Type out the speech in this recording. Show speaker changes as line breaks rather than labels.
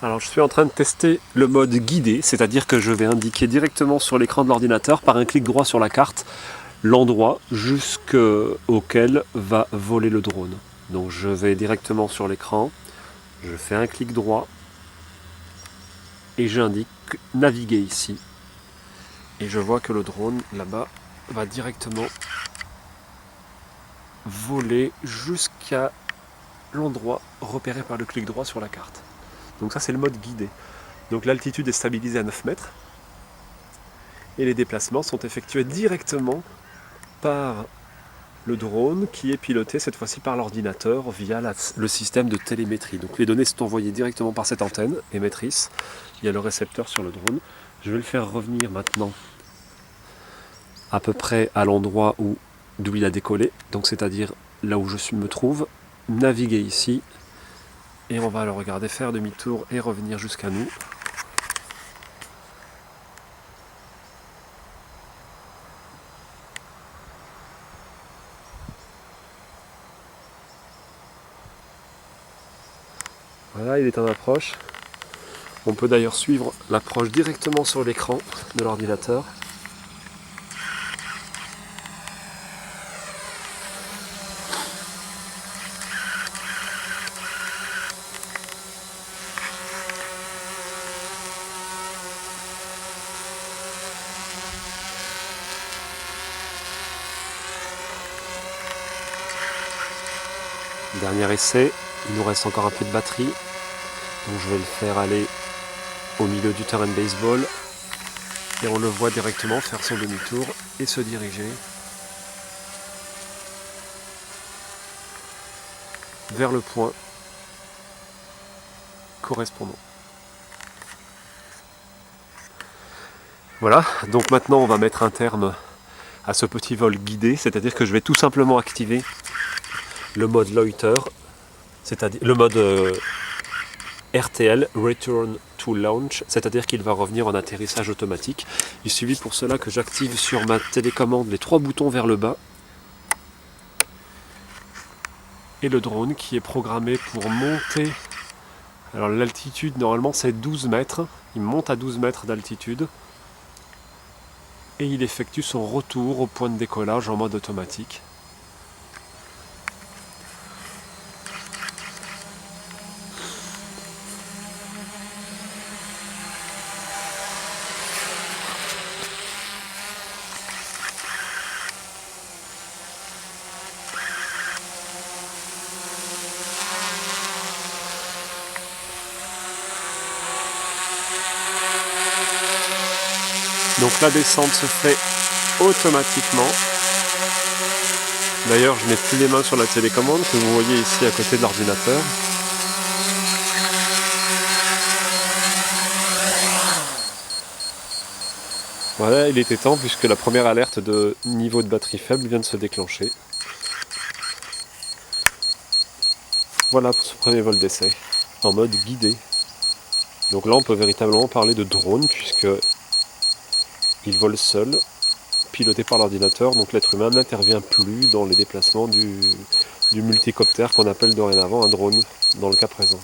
Alors je suis en train de tester le mode guidé, c'est-à-dire que je vais indiquer directement sur l'écran de l'ordinateur par un clic droit sur la carte l'endroit jusqu'auquel va voler le drone. Donc je vais directement sur l'écran, je fais un clic droit et j'indique naviguer ici. Et je vois que le drone là-bas va directement voler jusqu'à l'endroit repéré par le clic droit sur la carte. Donc ça c'est le mode guidé. Donc l'altitude est stabilisée à 9 mètres et les déplacements sont effectués directement par le drone qui est piloté cette fois-ci par l'ordinateur via le système de télémétrie. Donc les données sont envoyées directement par cette antenne émettrice. Il y a le récepteur sur le drone. Je vais le faire revenir maintenant à peu près à l'endroit d'où il a décollé, donc c'est-à-dire là où me trouve, naviguer ici et on va le regarder faire demi-tour et revenir jusqu'à nous. Voilà, il est en approche. On peut d'ailleurs suivre l'approche directement sur l'écran de l'ordinateur. Dernier essai, il nous reste encore un peu de batterie. Donc je vais le faire aller au milieu du terrain de baseball. Et on le voit directement faire son demi-tour et se diriger vers le point correspondant. Voilà, donc maintenant on va mettre un terme à ce petit vol guidé, c'est-à-dire que je vais tout simplement activer le mode loiter, c'est-à-dire le mode RTL, Return to Launch, c'est-à-dire qu'il va revenir en atterrissage automatique. Il suffit pour cela que j'active sur ma télécommande les 3 boutons vers le bas et le drone qui est programmé pour monter. Alors l'altitude normalement c'est 12 mètres, il monte à 12 mètres d'altitude et il effectue son retour au point de décollage en mode automatique. Donc la descente se fait automatiquement. D'ailleurs, je n'ai plus les mains sur la télécommande que vous voyez ici à côté de l'ordinateur. Voilà, il était temps puisque la première alerte de niveau de batterie faible vient de se déclencher. Voilà pour ce premier vol d'essai, en mode guidé. Donc là, on peut véritablement parler de drone puisque il vole seul, piloté par l'ordinateur, donc l'être humain n'intervient plus dans les déplacements du multicoptère qu'on appelle dorénavant un drone, dans le cas présent.